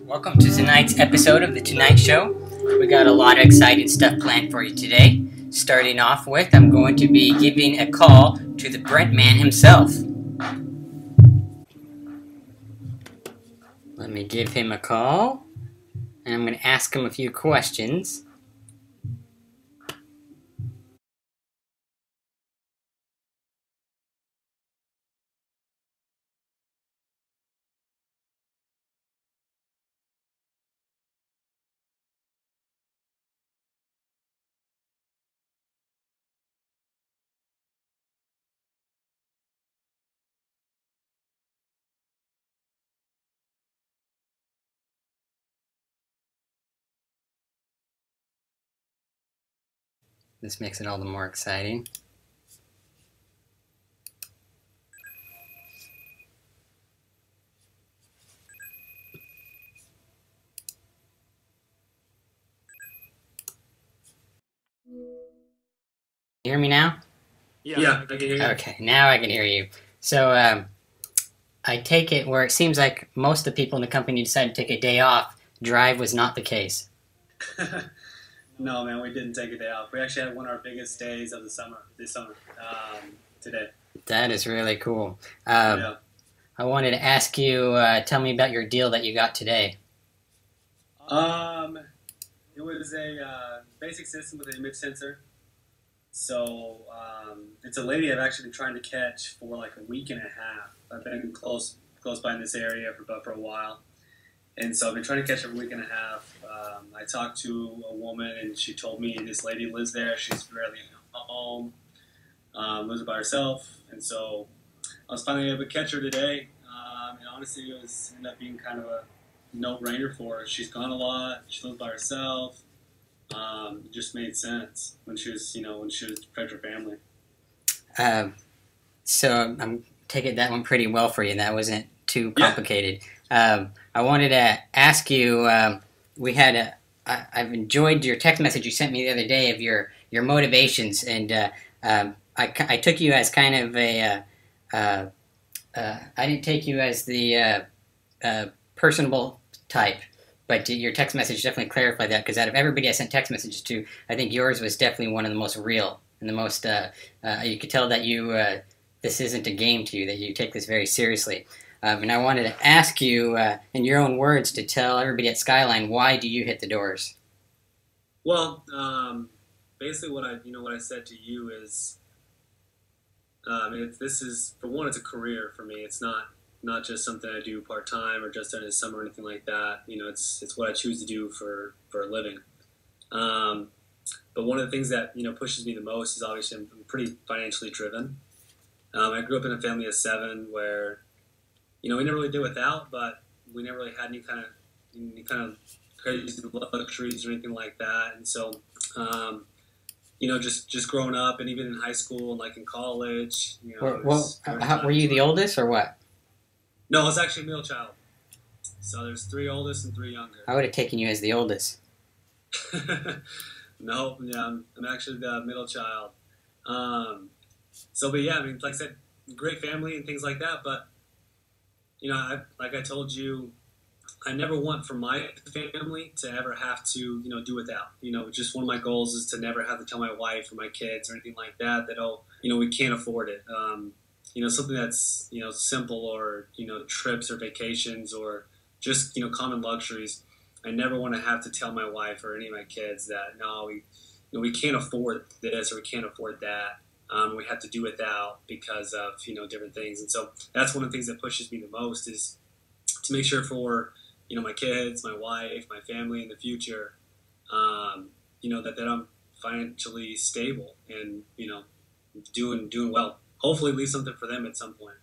Welcome to tonight's episode of The Tonight Show. We got a lot of exciting stuff planned for you today. Starting off with, I'm going to be giving a call to the Brent man himself. Let me give him a call, and I'm going to ask him a few questions. This makes it all the more exciting. You hear me now? Yeah, I can hear you. Okay, now I can hear you. So, I take it where it seems like most of the people in the company decided to take a day off. Drive was not the case. No, man, we didn't take a day off. We actually had one of our biggest days of this summer, today. That is really cool. Yeah. I wanted to ask you, tell me about your deal that you got today. It was a basic system with an image sensor. So it's a lady I've actually been trying to catch for like a week and a half. I've been close by in this area for a while. And so I've been trying to catch her for a week and a half. I talked to a woman, and she told me this lady lives there. She's rarely home, lives by herself. And so I was finally able to catch her today. And honestly, it ended up being kind of a no-brainer for her. She's gone a lot. She lives by herself. It just made sense when she was with her family. So I'm taking that one pretty well for you. That wasn't too complicated. Yeah. I wanted to ask you. I've enjoyed your text message you sent me the other day of your motivations, and I took you as kind of a. I didn't take you as the personable type. But your text message definitely clarified that, because out of everybody I sent text messages to, I think yours was definitely one of the most real and the most. You could tell that this isn't a game to you; that you take this very seriously. And I wanted to ask you, in your own words, to tell everybody at Skyline, why do you hit the doors? Well, basically, what I said to you is, this is, for one, it's a career for me. It's not just something I do part-time or just during the summer or anything like that. It's what I choose to do for a living. But one of the things that, pushes me the most is obviously I'm pretty financially driven. I grew up in a family of 7 where, we never really did without, but we never really had any kind of crazy luxuries or anything like that. And so, just growing up, and even in high school and like in college, were you the oldest or what? No, I was actually a middle child. So there's 3 oldest and 3 younger. I would have taken you as the oldest. No, yeah, I'm actually the middle child. But yeah, like I said, great family and things like that. But, like I told you, I never want for my family to ever have to, do without. Just one of my goals is to never have to tell my wife or my kids or anything like that, we can't afford it. Something that's, simple, or, trips or vacations or just, common luxuries. I never want to have to tell my wife or any of my kids that, no, we can't afford this or we can't afford that. We have to do without because of, different things. And so that's one of the things that pushes me the most, is to make sure for, my kids, my wife, my family in the future, that I'm financially stable and, doing well. Hopefully leave something for them at some point.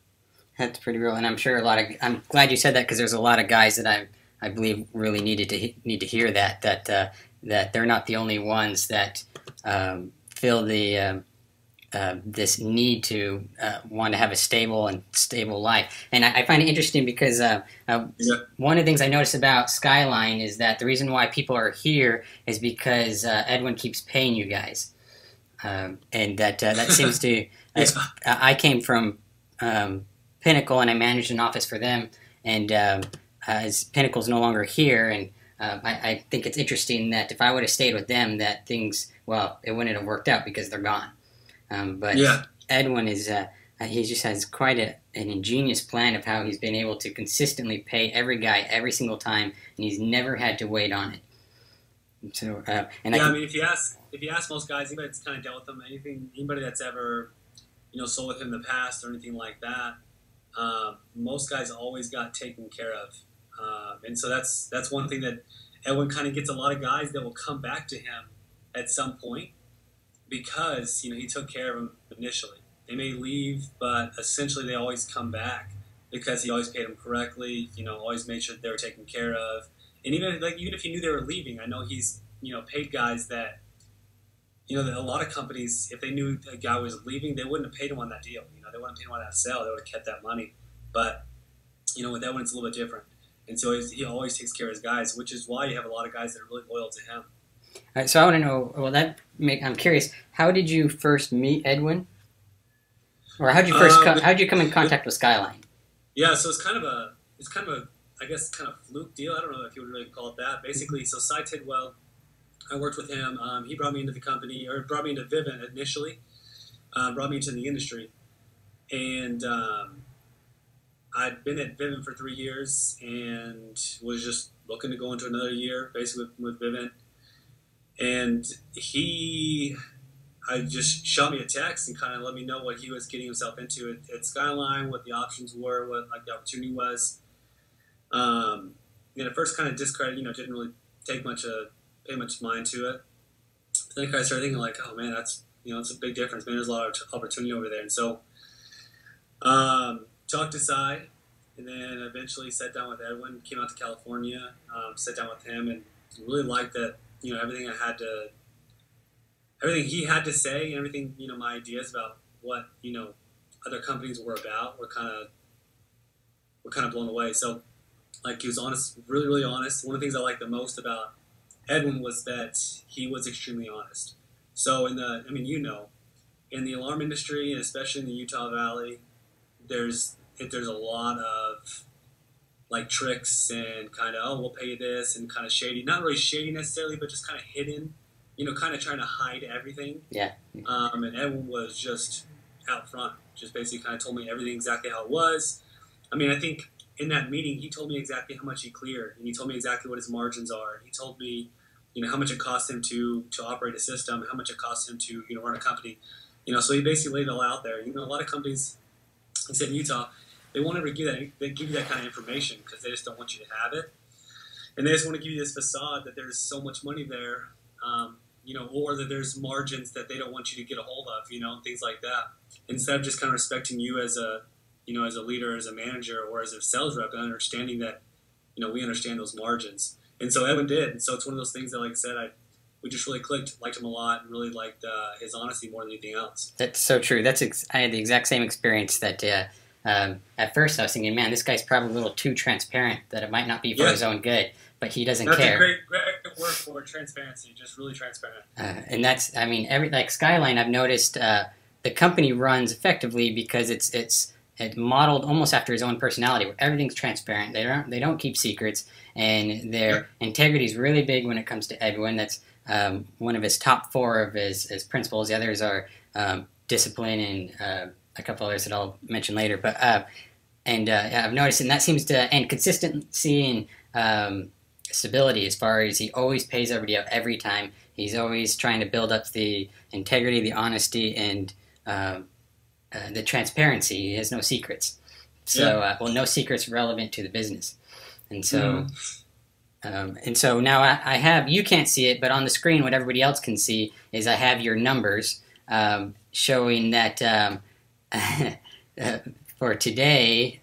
That's pretty real, and I'm sure I'm glad you said that, because there's a lot of guys that I believe really need to hear that they're not the only ones that feel this need to want to have a stable life. And I find it interesting because one of the things I notice about Skyline is that the reason why people are here is because Edwin keeps paying you guys. and that seems to. I came from Pinnacle, and I managed an office for them, and as Pinnacle's no longer here, and I think it's interesting that if I would have stayed with them, that things, well, it wouldn't have worked out because they're gone. But Edwin is, he just has quite an ingenious plan of how he's been able to consistently pay every guy every single time, and he's never had to wait on it. So, I mean, if you ask most guys, anybody that's kind of dealt with him, anybody that's ever, sold with him in the past or anything like that, most guys always got taken care of. And so that's one thing that Edwin kind of gets a lot of guys that will come back to him at some point because, he took care of them initially. They may leave, but essentially they always come back because he always paid them correctly, always made sure that they were taken care of. And even if you knew they were leaving, I know he's, paid guys that, that a lot of companies, if they knew a guy was leaving, they wouldn't have paid him on that deal. They wouldn't have paid him on that sale. They would have kept that money. But, with Edwin, it's a little bit different. And so he always takes care of his guys, which is why you have a lot of guys that are really loyal to him. All right, so I want to know, I'm curious, how did you first meet Edwin? Or how'd you come in contact with Skyline? Yeah, so it's kind of a I guess kind of fluke deal. I don't know if you would really call it that. Basically, so Cy Tidwell, I worked with him. He brought me into the company, or brought me into Vivint initially, brought me into the industry. And I'd been at Vivint for 3 years and was just looking to go into another year, basically with Vivint. And I just shot me a text and kind of let me know what he was getting himself into at Skyline, what the options were, what the opportunity was. At first kind of discredited, didn't really pay much mind to it. But then I kind of started thinking like, oh man, that's, it's a big difference. Man, there's a lot of opportunity over there. And so, talked to Cy, and then eventually sat down with Edwin, came out to California, sat down with him, and really liked that, everything he had to say, and everything, my ideas about what, other companies were about were kind of blown away. So, he was honest, really, really honest. One of the things I liked the most about Edwin was that he was extremely honest. So in the alarm industry, and especially in the Utah Valley, there's a lot of tricks and kind of, we'll pay you this, and kind of shady, not really shady necessarily, but just kind of hidden, kind of trying to hide everything. Yeah. And Edwin was just out front, just basically kind of told me everything exactly how it was. I mean, I think in that meeting, he told me exactly how much he cleared, and he told me exactly what his margins are. He told me, how much it cost him to operate a system, how much it cost him to, run a company. So he basically laid it all out there. A lot of companies, like I said, in Utah, they won't ever give you that kind of information because they just don't want you to have it. And they just want to give you this facade that there's so much money there, or that there's margins that they don't want you to get a hold of, things like that. Instead of just kind of respecting you as a leader, as a manager, or as a sales rep, and understanding that, we understand those margins. And so Edwin did. And so it's one of those things that, like I said, we just really clicked, liked him a lot, and really liked his honesty more than anything else. That's so true. I had the exact same experience that at first I was thinking, man, this guy's probably a little too transparent, that it might not be for his own good, but he doesn't care. That's a great word for it, transparency, just really transparent. And that's, Skyline, I've noticed the company runs effectively because it's modeled almost after his own personality, where everything's transparent. They don't keep secrets, and their integrity is really big when it comes to Edwin. That's one of his top 4 of his principles. The others are discipline and a couple others that I'll mention later. But I've noticed, and that seems to, and consistency and stability, as far as he always pays everybody up every time. He's always trying to build up the integrity, the honesty, and the transparency. He has no secrets. So, no secrets relevant to the business. And so, and so now I have, you can't see it, but on the screen, what everybody else can see is I have your numbers showing that for today,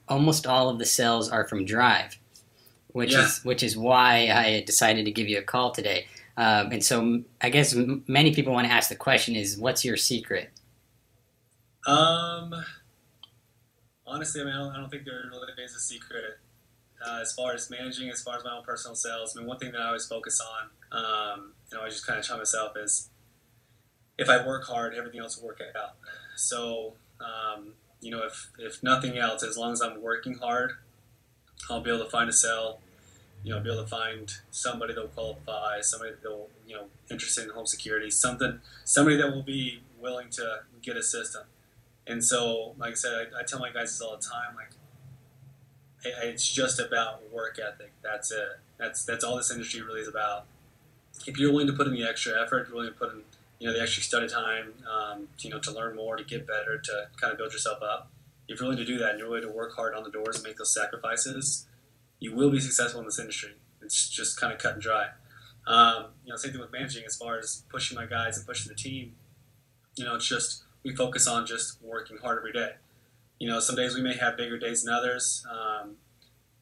almost all of the sales are from Drive, which is why I decided to give you a call today. And so I guess many people want to ask the question is, what's your secret? Honestly, I don't think there really is a secret. As far as managing, as far as my own personal sales, one thing that I always focus on, I just kind of try myself is, if I work hard, everything else will work out. So, you know, if nothing else, as long as I'm working hard, I'll be able to find a cell, you know, be able to find somebody that will qualify, somebody that will, you know, interested in home security, somebody that will be willing to get a system. And so, like I said, I tell my guys this all the time, like, it's just about work ethic. That's it. That's all this industry really is about. If you're willing to put in the extra effort, if you're willing to put in, you know, the extra study time, you know, to learn more, to get better, to kind of build yourself up. If you're willing to do that and you're willing to work hard on the doors and make those sacrifices, you will be successful in this industry. It's just kind of cut and dry. You know, same thing with managing as far as pushing my guys and pushing the team. You know, it's just we focus on just working hard every day. You know, some days we may have bigger days than others,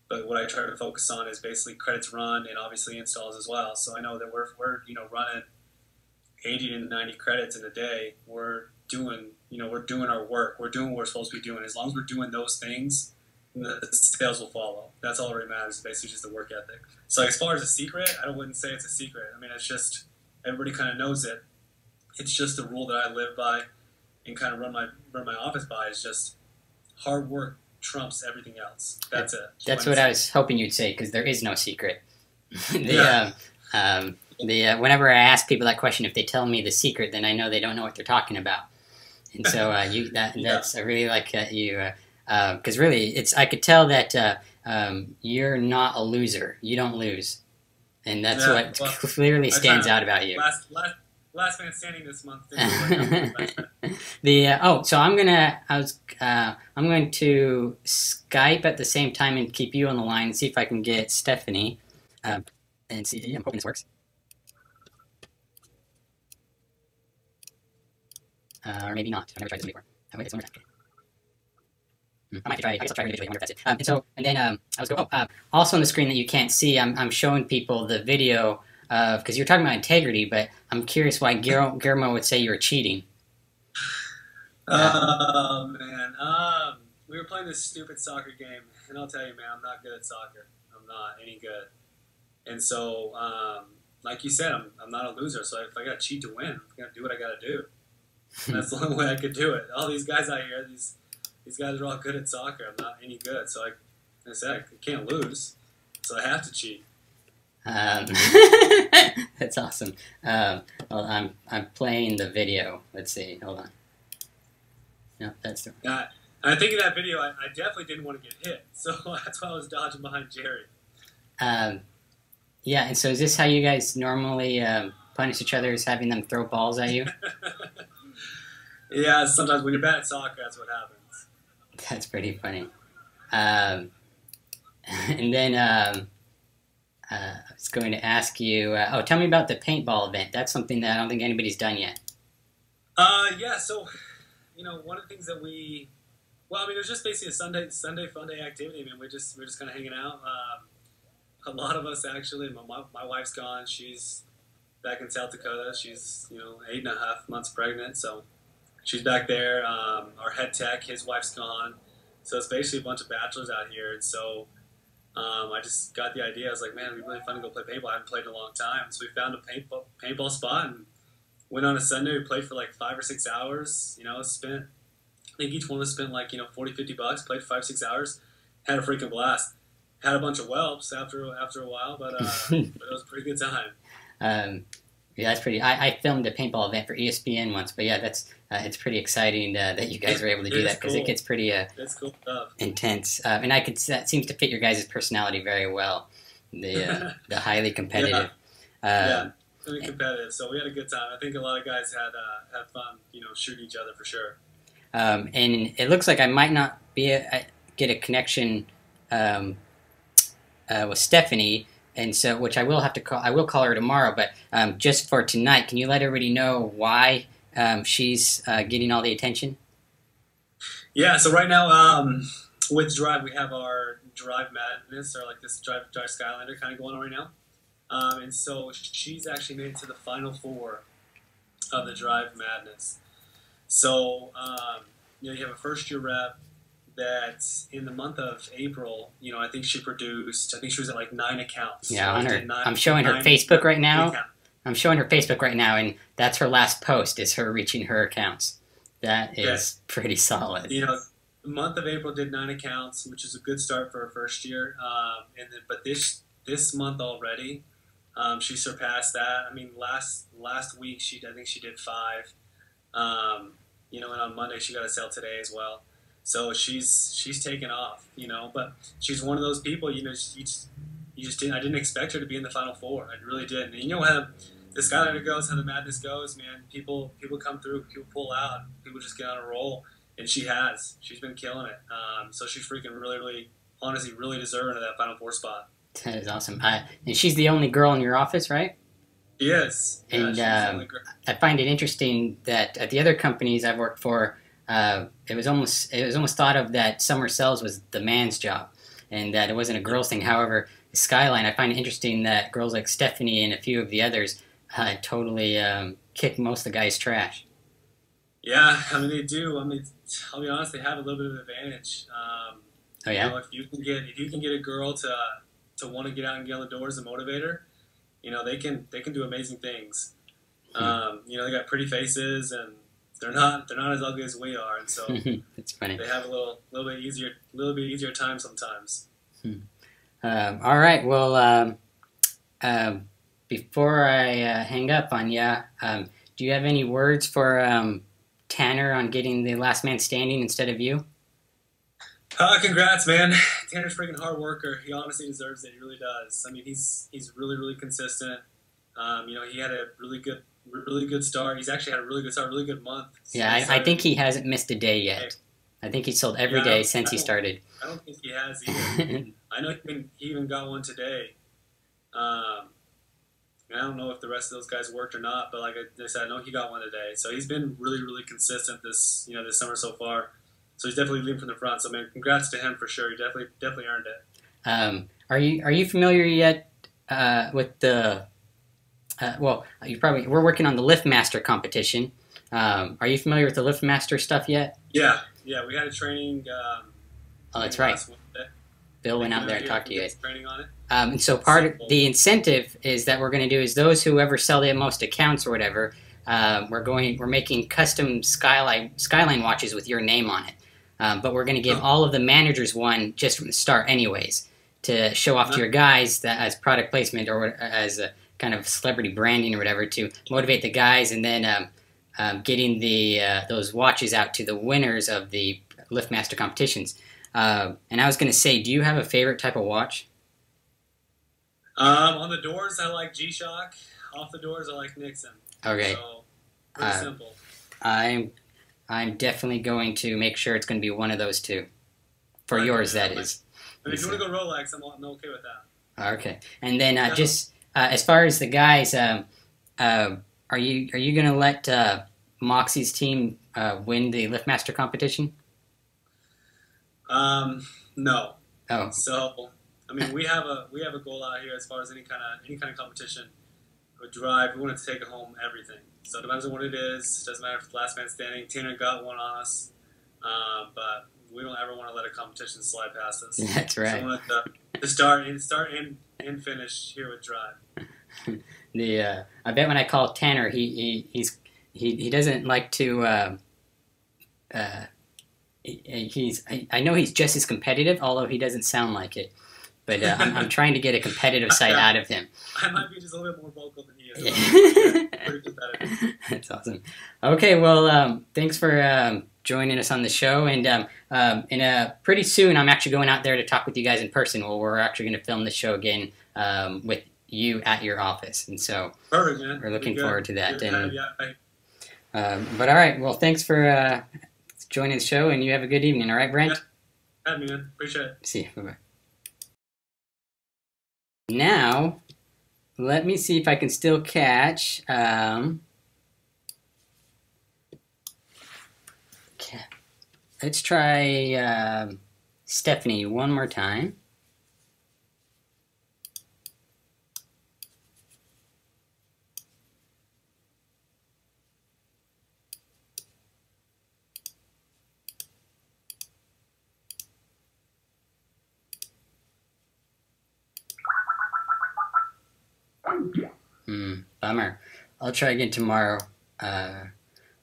but what I try to focus on is basically credits run and obviously installs as well. So I know that we're you know, running 80 to 90 credits in a day. We're doing our work. We're doing what we're supposed to be doing. As long as we're doing those things, the sales will follow. That's all that really matters. Basically, just the work ethic. So as far as a secret, I wouldn't say it's a secret. I mean, it's just everybody kind of knows it. It's just a rule that I live by and kind of run my office by. Is just hard work trumps everything else. That's it. That's what I was hoping you'd say, because there is no secret. Whenever I ask people that question, if they tell me the secret, then I know they don't know what they're talking about. And so that's I really like you, because really I could tell that you're not a loser. You don't lose, and that's what clearly stands out about you. Last man standing this month. So I'm going to Skype at the same time and keep you on the line and see if I can get Stephanie, and see. I'm hoping this works. Or maybe not. I've never tried this before. Oh, wait, it's one more time. I might try. I guess I'll try individually. I wonder if that's it. I was going. Also on the screen that you can't see, I'm showing people the video of, because you're talking about integrity, but I'm curious why Guillermo would say you were cheating. Oh man, we were playing this stupid soccer game, and I'll tell you, man, I'm not good at soccer. I'm not any good. And so, like you said, I'm not a loser. So if I got to cheat to win, I'm gonna do what I got to do. And that's the only way I could do it. All these guys out here, these guys are all good at soccer. I'm not any good. So like I said, I can't lose. So I have to cheat. That's awesome. Well, I'm playing the video. Let's see. Hold on. No, that's the. I think in that video, I definitely didn't want to get hit. So that's why I was dodging behind Jerry. Yeah. And so is this how you guys normally punish each other? Is having them throw balls at you? Yeah, sometimes when you're bad at soccer, that's what happens. That's pretty funny. And then I was going to ask you, tell me about the paintball event. That's something that I don't think anybody's done yet. Yeah, so, you know, one of the things that it was just basically a Sunday fun day activity. I mean, we're just kind of hanging out. A lot of us, actually, my wife's gone. She's back in South Dakota. She's, 8.5 months pregnant, so she's back there. Our head tech, his wife's gone. So it's basically a bunch of bachelors out here. And so I just got the idea. I was like, man, it'd be really fun to go play paintball. I haven't played in a long time. So we found a paintball spot and went on a Sunday. We played for like 5 or 6 hours. I think each one of us spent like, $40, $50, played for 5-6 hours. Had a freaking blast. Had a bunch of whelps after a while, but it was a pretty good time. Yeah, that's pretty. I filmed a paintball event for ESPN once, but yeah, it's pretty exciting that you guys were able to do that, because cool. It gets pretty that's cool stuff. Intense, and that seems to fit your guys' personality very well. The highly competitive. Yeah, really competitive. So we had a good time. I think a lot of guys had fun, shooting each other for sure. And it looks like I might not get a connection with Stephanie. And so, which I will have to call. I will call her tomorrow. But just for tonight, can you let everybody know why she's getting all the attention? Yeah. So right now, with Drive, we have our Drive Madness, or like this Drive Skylander kind of going on right now. And so she's actually made it to the Final Four of the Drive Madness. So you have a first-year rep that in the month of April, I think she was at like 9 accounts. Yeah, I'm showing her Facebook right now. I'm showing her Facebook right now, and that's her last post. Is her reaching her accounts. That is pretty solid. You know, the month of April did 9 accounts, which is a good start for her first year. But this month already, she surpassed that. I mean, last week I think she did 5. You know, and on Monday she got a sale today as well. So she's taken off. You know, but she's one of those people. You know, you just didn't. I didn't expect her to be in the Final Four. I really didn't. And you know how the Skylander goes, how the madness goes, man. People come through, people pull out, people just get on a roll, and she has. She's been killing it. So she's freaking really, honestly, really deserving of that Final Four spot. That is awesome. And she's the only girl in your office, right? Yes. And she's the only girl. I find it interesting that at the other companies I've worked for, it was almost thought of that summer sales was the man's job, and that it wasn't a girl's thing. However, Skyline, I find it interesting that girls like Stephanie and a few of the others totally kick most of the guys' trash. Yeah, I mean they do. I mean, I'll be honest, they have a little bit of advantage. Oh yeah. You know, if you can get a girl to want to get out and get on the doors and motivate her, you know they can do amazing things. You know, they got pretty faces and they're not as ugly as we are, and so it's funny. They have a little bit easier time sometimes. All right. Well, before I hang up on you, do you have any words for Tanner on getting the last man standing instead of you? Congrats, man. Tanner's freaking hard worker. He honestly deserves it. He really does. I mean, he's really consistent. You know, he had a really good start. He's actually had a really good start, really good month. Yeah, I think he hasn't missed a day yet. I think he's sold every day since he started. I don't think he has either. I know he even got one today. I don't know if the rest of those guys worked or not, but like I said, I know he got one today. So he's been really consistent this summer so far. So he's definitely leading from the front. So man, congrats to him for sure. He definitely earned it. Are you familiar yet with the? We're working on the LiftMaster competition. Are you familiar with the LiftMaster stuff yet? Yeah, we had a training. Oh, that's right. Bill went out there and talked to you guys. Training on it. And so part of the incentive is that we're going to do is those who ever sell the most accounts or whatever, we're making custom Skyline watches with your name on it. But we're going to give all of the managers one just from the start anyways to show off to your guys that as product placement or as a kind of celebrity branding or whatever to motivate the guys, and then getting those watches out to the winners of the LiftMaster competitions. And I was going to say, do you have a favorite type of watch? On the doors, I like G-Shock. Off the doors, I like Nixon. Okay. So, pretty simple. I'm definitely going to make sure it's going to be one of those two. For yours, that is. I mean, if you want to go Rolex, I'm okay with that. Okay. And then as far as the guys, are you going to let Moxie's team win the LiftMaster competition? No. Oh. So, I mean, we have a goal out here as far as any kind of competition or drive. We want to take home everything. So it depends on what it is. It doesn't matter if it's last man standing. Tanner got one on us, but we don't ever want to let a competition slide past us. That's right. So we want to start and finish here with drive. I bet when I call Tanner, he doesn't like to. I know he's just as competitive, although he doesn't sound like it. But I'm trying to get a competitive side out of him. I might be just a little bit more vocal than he is. Yeah. Pretty competitive. That's awesome. Okay, well, thanks for joining us on the show. And pretty soon, I'm actually going out there to talk with you guys in person. Well, we're actually going to film the show again with you at your office. And so perfect, man. We're looking forward to that. And, but all right, well, thanks for joining the show, and you have a good evening. All right, Brent? Yeah. Have me, man. Appreciate it. See you. Bye-bye. Now, let me see if I can still catch. Okay. Let's try Stephanie one more time. Bummer. I'll try again tomorrow.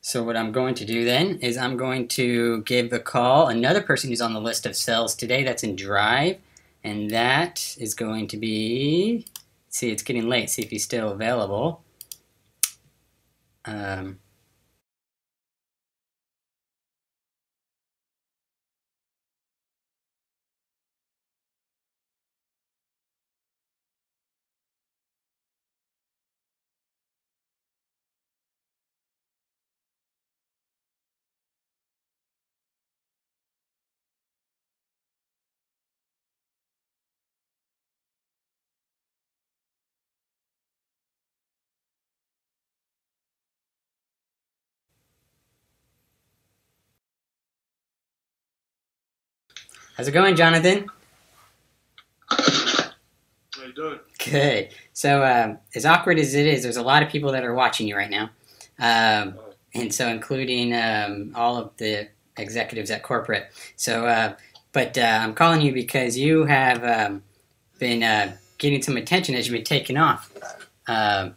So what I'm going to do then is I'm going to give a call another person who's on the list of cells today. That's in Drive, and that is going to be. See, it's getting late. See if he's still available. How's it going, Jonathan? How you doing? Good. So, as awkward as it is, there's a lot of people that are watching you right now. And so including all of the executives at corporate. So, but I'm calling you because you have been getting some attention as you've been taking off. Now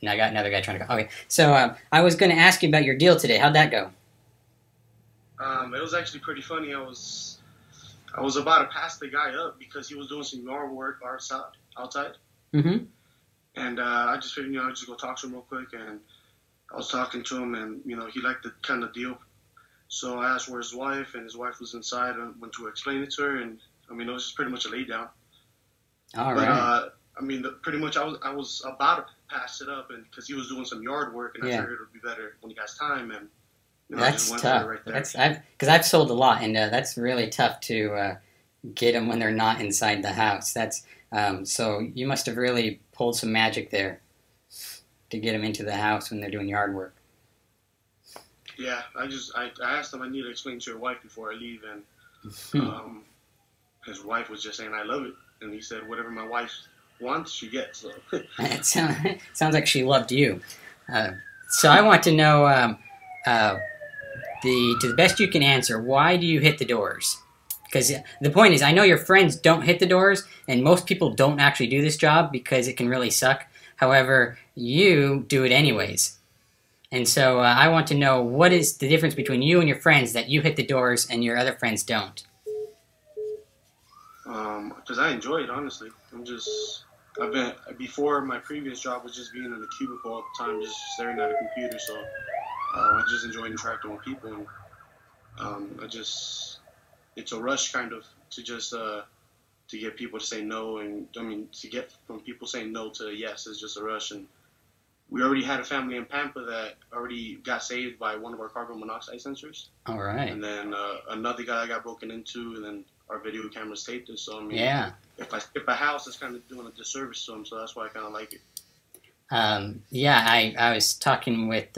I got another guy trying to go. Okay, so I was going to ask you about your deal today. How'd that go? It was actually pretty funny. I was about to pass the guy up because he was doing some yard work outside. Mm-hmm. And I just figured, I'd just go talk to him real quick. And I was talking to him, and, he liked the kind of deal. So I asked where's his wife, and his wife was inside. I went to explain it to her, and, it was just pretty much a lay down. All right. Pretty much I was about to pass it up, and because he was doing some yard work, and I figured it would be better when he has time, and that's tough. Right there. Because I've sold a lot, and that's really tough to get them when they're not inside the house. That's so you must have really pulled some magic there to get them into the house when they're doing yard work. Yeah, I asked him I need to explain to your wife before I leave, and his wife was just saying I love it, and he said whatever my wife wants she gets. So. It sounds like she loved you. So I want to know. To the best you can answer, why do you hit the doors? Because the point is, I know your friends don't hit the doors, and most people don't actually do this job because it can really suck. However, you do it anyways. And so I want to know, what is the difference between you and your friends that you hit the doors and your other friends don't? Because I enjoy it, honestly. Before my previous job was just being in the cubicle all the time, just staring at a computer, so I just enjoy interacting with people, and it's a rush kind of to just to get people to say no, and to get from people saying no to yes is just a rush. And we already had a family in Pampa that already got saved by one of our carbon monoxide sensors. All right. And then another guy got broken into, and then our video cameras taped it. So if I skip a house, it's kind of doing a disservice to them. So that's why I kind of like it. I was talking with.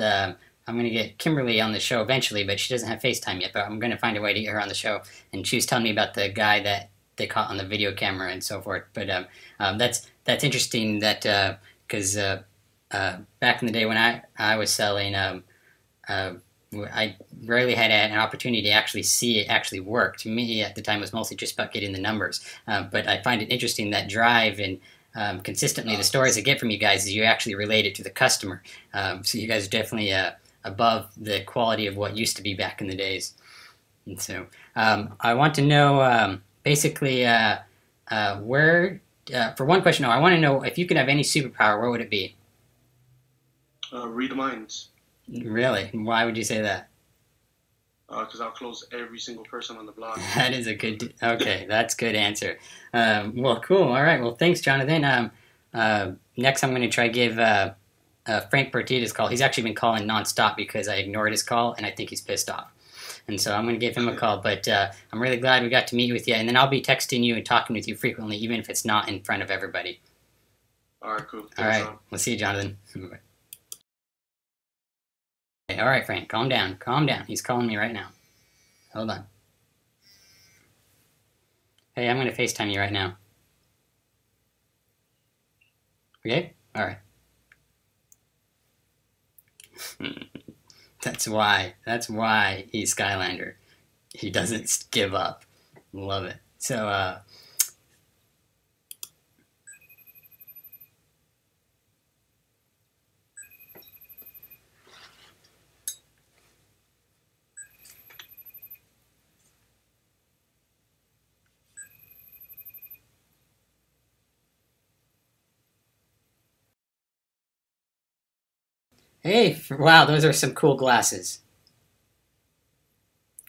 I'm going to get Kimberly on the show eventually, but she doesn't have FaceTime yet, but I'm going to find a way to get her on the show. And she was telling me about the guy that they caught on the video camera and so forth. But that's interesting that because back in the day when I was selling, I rarely had an opportunity to actually see it actually work. To me, at the time, it was mostly just about getting the numbers. But I find it interesting that Drive and consistently the stories I get from you guys is you actually relate it to the customer. So you guys are definitely above the quality of what used to be back in the days. And so I want to know basically where, for one question, I want to know if you could have any superpower, where would it be? Read minds. Really? Why would you say that? Because I'll close every single person on the block. That is a good, okay, that's a good answer. Well, cool. All right. Well, thanks, Jonathan. Next, I'm going to try give Frank Bertita's call. He's actually been calling nonstop because I ignored his call, and I think he's pissed off. And so I'm going to give him a call. But I'm really glad we got to meet with you. And then I'll be texting you and talking with you frequently, even if it's not in front of everybody. All right, cool. All right. We'll see you, Jonathan. All right, Frank, calm down. Calm down. He's calling me right now. Hold on. Hey, I'm going to FaceTime you right now. Okay? All right. That's why he's Skylander. He doesn't give up. Love it. So, Hey, wow, those are some cool glasses.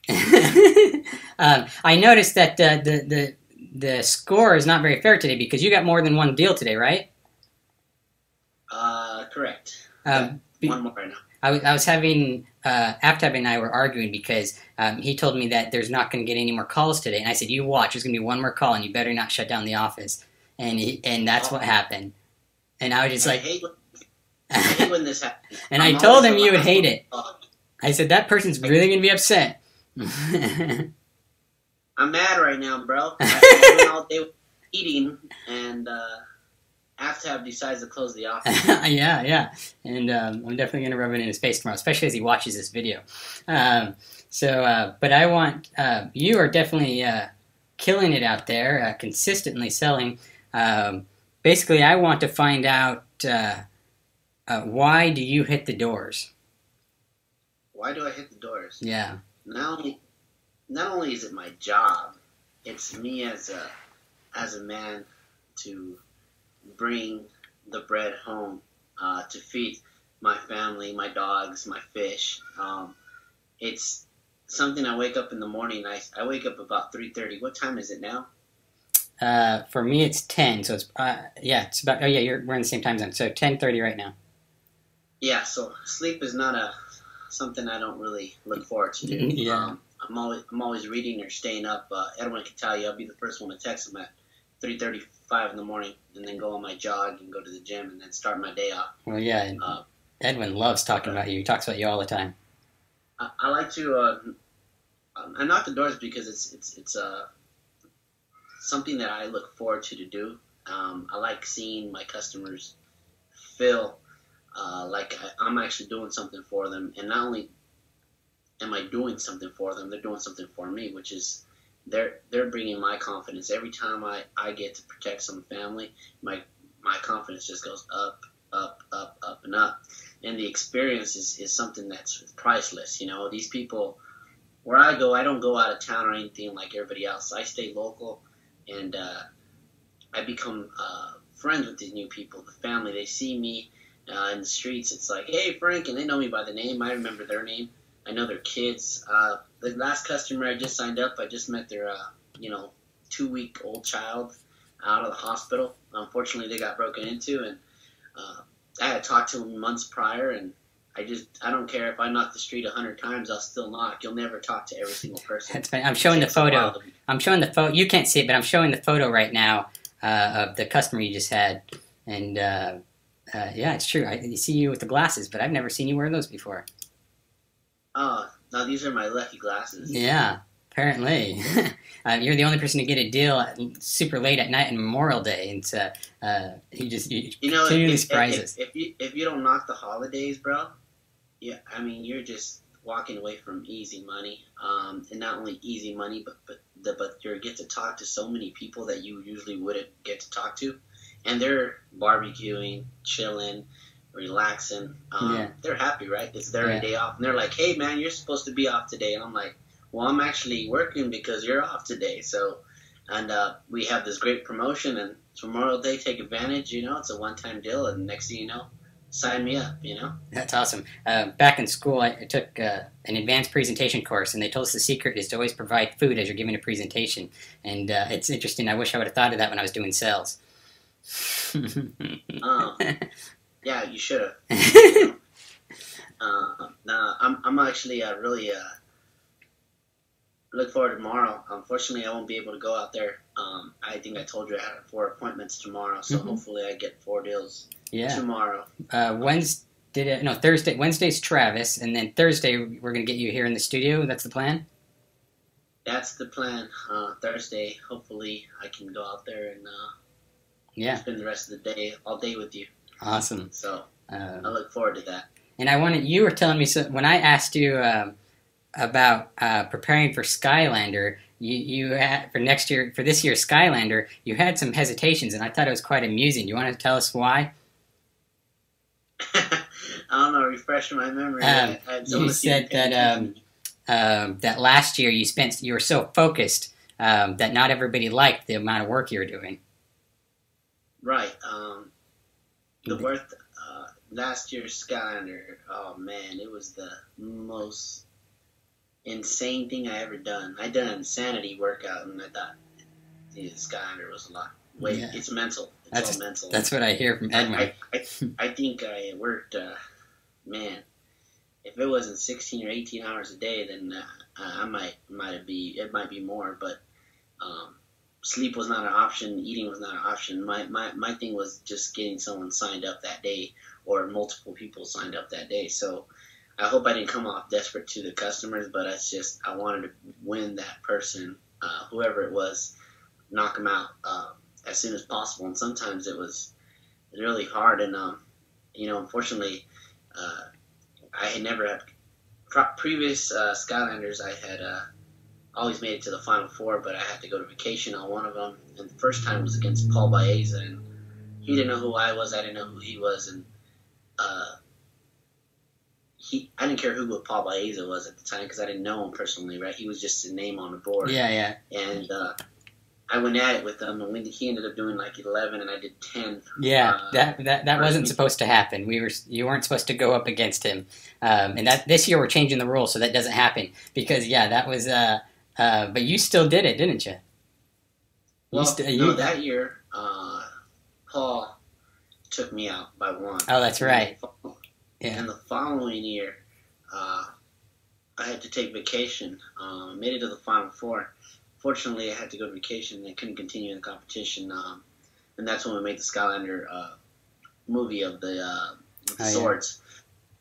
I noticed that the score is not very fair today because you got more than one deal today, right? Correct. One more right now. I was having Aftab and I were arguing because he told me that there's not going to get any more calls today, and I said, "You watch, there's going to be one more call, and you better not shut down the office." And that's what happened. And I was just like, I hate when this happens. And I told him you would hate it. I said that person's really going to be upset. I'm mad right now, bro. I've been all day eating, and Aftab decides to close the office. Yeah. And I'm definitely going to rub it in his face tomorrow, especially as he watches this video. But I want, you are definitely killing it out there, consistently selling. Basically, I want to find out why do you hit the doors? Why do I hit the doors? Yeah. Not only is it my job, it's me as a man to bring the bread home to feed my family, my dogs, my fish. It's something I wake up in the morning. I wake up about 3:30. What time is it now? For me, it's 10. So it's it's about. Oh yeah, we're in the same time zone. So 10:30 right now. Yeah. So sleep is not something I don't really look forward to do. Yeah. I'm always reading or staying up. Edwin can tell you, I'll be the first one to text him at 3:35 in the morning, and then go on my jog and go to the gym, and then start my day off. Well, yeah. Edwin loves talking about you. He talks about you all the time. I like to. I knock the doors because it's something that I look forward to do. I like seeing my customers feel like I'm actually doing something for them, and not only am I doing something for them, they're doing something for me, which is they're bringing my confidence. Every time I get to protect some family, my confidence just goes up, and up. And the experience is something that's priceless. You know, these people, where I go, I don't go out of town or anything like everybody else. I stay local, and I become friends with these new people. The family, they see me in the streets. It's like, hey, Frank, and they know me by the name. I remember their name. I know their kids. The last customer I just signed up, I just met their 2-week-old child out of the hospital. Unfortunately, they got broken into, and I had talked to them months prior, and I don't care if I knock the street 100 times, I'll still knock. You'll never talk to every single person. That's funny. I'm showing the photo. I'm showing the photo. You can't see it, but I'm showing the photo right now of the customer you just had, and yeah, it's true. I see you with the glasses, but I've never seen you wear those before. Oh, now these are my lucky glasses. Yeah, apparently. You're the only person to get a deal super late at night on Memorial Day, and you continually surprise us. If you don't knock the holidays, bro, yeah, I mean, you're just walking away from easy money, and not only easy money, but you get to talk to so many people that you usually wouldn't get to talk to, and they're barbecuing, chilling, relaxing. They're happy, right? It's their day off, and they're like, "Hey, man, you're supposed to be off today," and I'm like, "Well, I'm actually working because you're off today." So, and we have this great promotion, and it's Memorial Day. Take advantage. You know, it's a one-time deal, and next thing you know, sign me up. You know, that's awesome. Back in school, I took an advanced presentation course, and they told us the secret is to always provide food as you're giving a presentation. And it's interesting. I wish I would have thought of that when I was doing sales. Yeah, you should have. I'm actually really look forward to tomorrow. Unfortunately, I won't be able to go out there. I think I told you I had 4 appointments tomorrow, so hopefully I get 4 deals tomorrow. Thursday. Wednesday's Travis, and then Thursday we're going to get you here in the studio. That's the plan? That's the plan. Thursday, hopefully I can go out there and spend the rest of the day, all day with you. Awesome. So I look forward to that. And you were telling me, so when I asked you about preparing for Skylander, you had for this year's Skylander, you had some hesitations, and I thought it was quite amusing. Do you want to tell us why? I don't know. Refresh my memory. You said that last year you were so focused that not everybody liked the amount of work you were doing. Right. last year's Skylander, oh man, it was the most insane thing I ever done. I done an insanity workout, and I thought the Skylander was a lot. It's mental. It's all mental. That's what I hear from Edwin. I think I worked, man. If it wasn't 16 or 18 hours a day, then it might be more. But sleep was not an option. Eating was not an option. My thing was just getting someone signed up that day, or multiple people signed up that day. So I hope I didn't come off desperate to the customers, but it's just I wanted to win that person, whoever it was, knock them out as soon as possible. And sometimes it was really hard. And unfortunately, I had never had previous Skylanders. I had always made it to the Final Four, but I had to go to vacation on one of them. And the first time was against Paul Baeza, and he didn't know who I was. I didn't know who he was, and I didn't care who Paul Baeza was at the time because I didn't know him personally. Right? He was just a name on the board. Yeah. And I went at it with him, and he ended up doing like 11, and I did 10. Yeah, that wasn't supposed to happen. You weren't supposed to go up against him, and this year we're changing the rules so that doesn't happen. Because that was. But you still did it, didn't you? That year, Paul took me out by one. Oh, that's right. And the following year, I had to take vacation. Made it to the Final Four. Fortunately, I had to go to vacation and I couldn't continue in the competition. And that's when we made the Skylander movie of the swords. Yeah.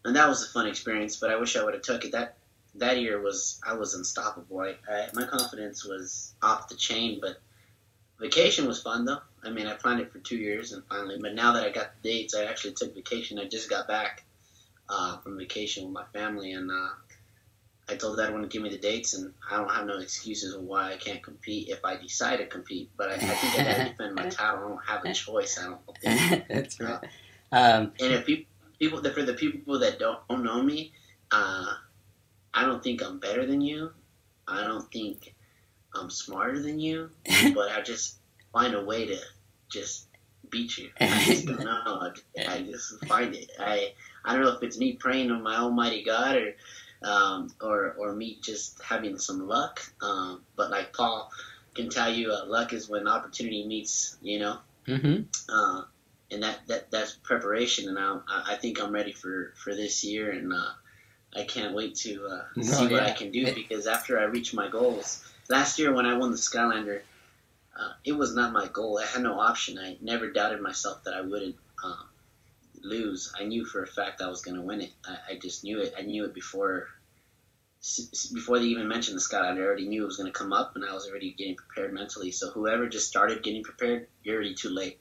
And that was a fun experience, but I wish I would have took it. That year I was unstoppable. My confidence was off the chain, but vacation was fun though. I mean, I planned it for 2 years and but now that I got the dates, I actually took vacation. I just got back from vacation with my family, and I told everyone to give me the dates, and I don't have no excuses of why I can't compete if I decide to compete. But I think I gotta defend my title. I don't have a choice. I don't think. That's right. And if for the people that don't know me, I don't think I'm better than you. I don't think I'm smarter than you. But I just find a way to just beat you. I just don't know. I just find it. I don't know if it's me praying on my almighty God or me just having some luck. But like Paul can tell you, luck is when opportunity meets, Mm-hmm. And that's preparation. And I think I'm ready for this year, and I can't wait to see what I can do, because after I reach my goals. Last year when I won the Skylander, it was not my goal. I had no option. I never doubted myself that I wouldn't lose. I knew for a fact I was going to win it. I just knew it. I knew it before they even mentioned the Skylander. I already knew it was going to come up, and I was already getting prepared mentally. So whoever just started getting prepared, you're already too late.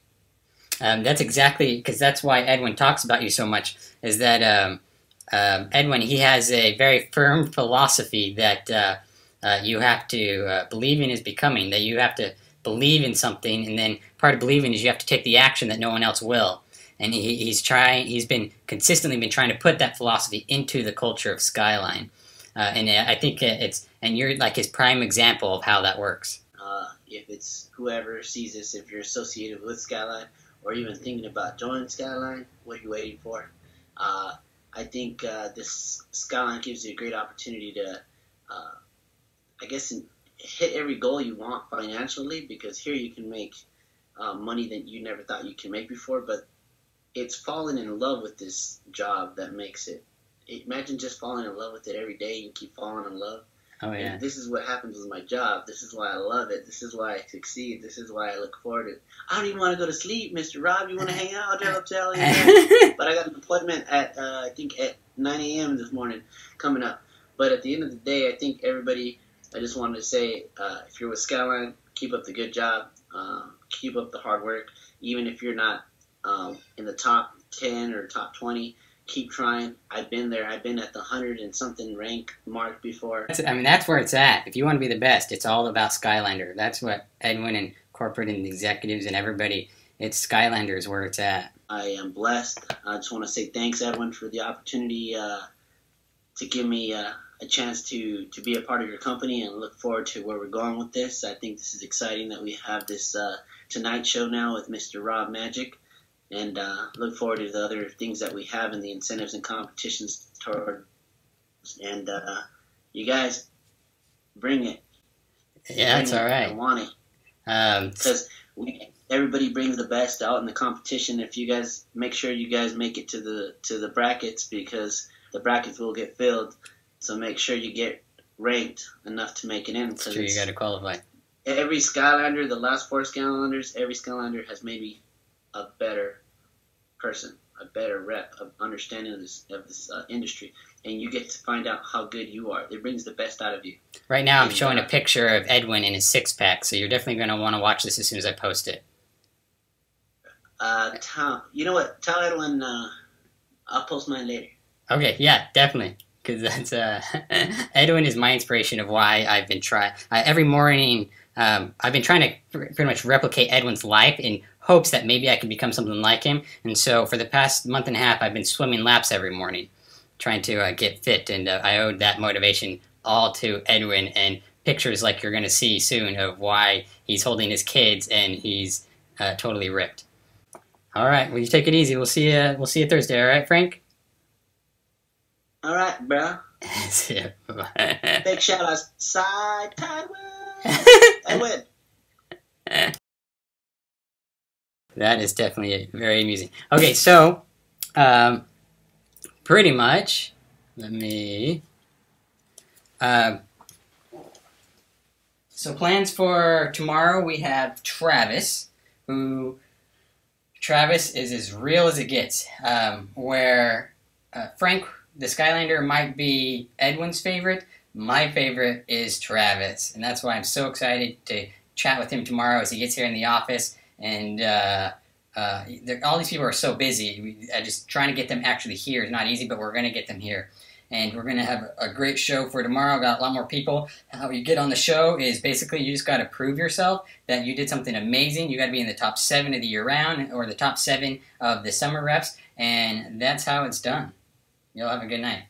That's exactly, because that's why Edwin talks about you so much, is that Edwin, he has a very firm philosophy that you have to believe in is becoming, that you have to believe in something, and then part of believing is you have to take the action that no one else will. And he's consistently been trying to put that philosophy into the culture of Skyline. And I think you're like his prime example of how that works. If it's whoever sees this, if you're associated with Skyline, or even thinking about joining Skyline, what are you waiting for? I think this Skyline gives you a great opportunity to, hit every goal you want financially, because here you can make money that you never thought you could make before, but it's falling in love with this job that makes it. Imagine just falling in love with it every day. You keep falling in love. Oh, yeah. And this is what happens with my job. This is why I love it. This is why I succeed. This is why I look forward to it. I don't even want to go to sleep, Mr. Rob. You want to hang out? I'll tell you. But I got an appointment at 9 a.m. this morning coming up. But at the end of the day, I think everybody, I just wanted to say, if you're with Skyline, keep up the good job. Keep up the hard work. Even if you're not in the top 10 or top 20, keep trying. I've been there. I've been at the 100 and something rank mark before. That's where it's at. If you want to be the best, it's all about Skylander. That's what Edwin and corporate and the executives and everybody, it's Skylander is where it's at. I am blessed. I just want to say thanks, Edwin, for the opportunity to give me a chance to be a part of your company, and look forward to where we're going with this. I think this is exciting that we have this Tonight Show now with Mr. Rob Magic. and look forward to the other things that we have in the incentives and competitions toward. And you guys, bring it. Yeah, it's all right. I want it. Because everybody brings the best out in the competition. If you guys make sure you guys make it to the brackets, because the brackets will get filled. So make sure you get ranked enough to make it in. It's true, you got to qualify. Every Skylander, the last 4 Skylanders, every Skylander has maybe a better person, a better rep, of understanding of this industry, and you get to find out how good you are. It brings the best out of you. Right now, I'm showing a picture of Edwin in his 6-pack, so you're definitely going to want to watch this as soon as I post it. You know what? Tell Edwin I'll post mine later. Okay, yeah, definitely. Because that's Edwin is my inspiration of why I've been trying. Every morning, I've been trying to pretty much replicate Edwin's life in hopes that maybe I can become something like him. And so for the past month and a half, I've been swimming laps every morning, trying to get fit. And I owed that motivation all to Edwin, and pictures like you're going to see soon of why he's holding his kids and he's totally ripped. All right, well, you take it easy. We'll see you. We'll see you Thursday. All right, Frank. All right, bro. See ya. Bye. Big shout out, side Tidewin. Edwin. That is definitely very amusing. Okay, so pretty much, let me. So plans for tomorrow, we have Travis, Travis is as real as it gets, where Frank, the Skylander, might be Edwin's favorite. My favorite is Travis, and that's why I'm so excited to chat with him tomorrow as he gets here in the office. And all these people are so busy. Just trying to get them actually here is not easy, but we're going to get them here. And we're going to have a great show for tomorrow. Got a lot more people. How you get on the show is basically you just got to prove yourself that you did something amazing. You got to be in the top 7 of the year round or the top 7 of the summer reps, and that's how it's done. You'll have a good night.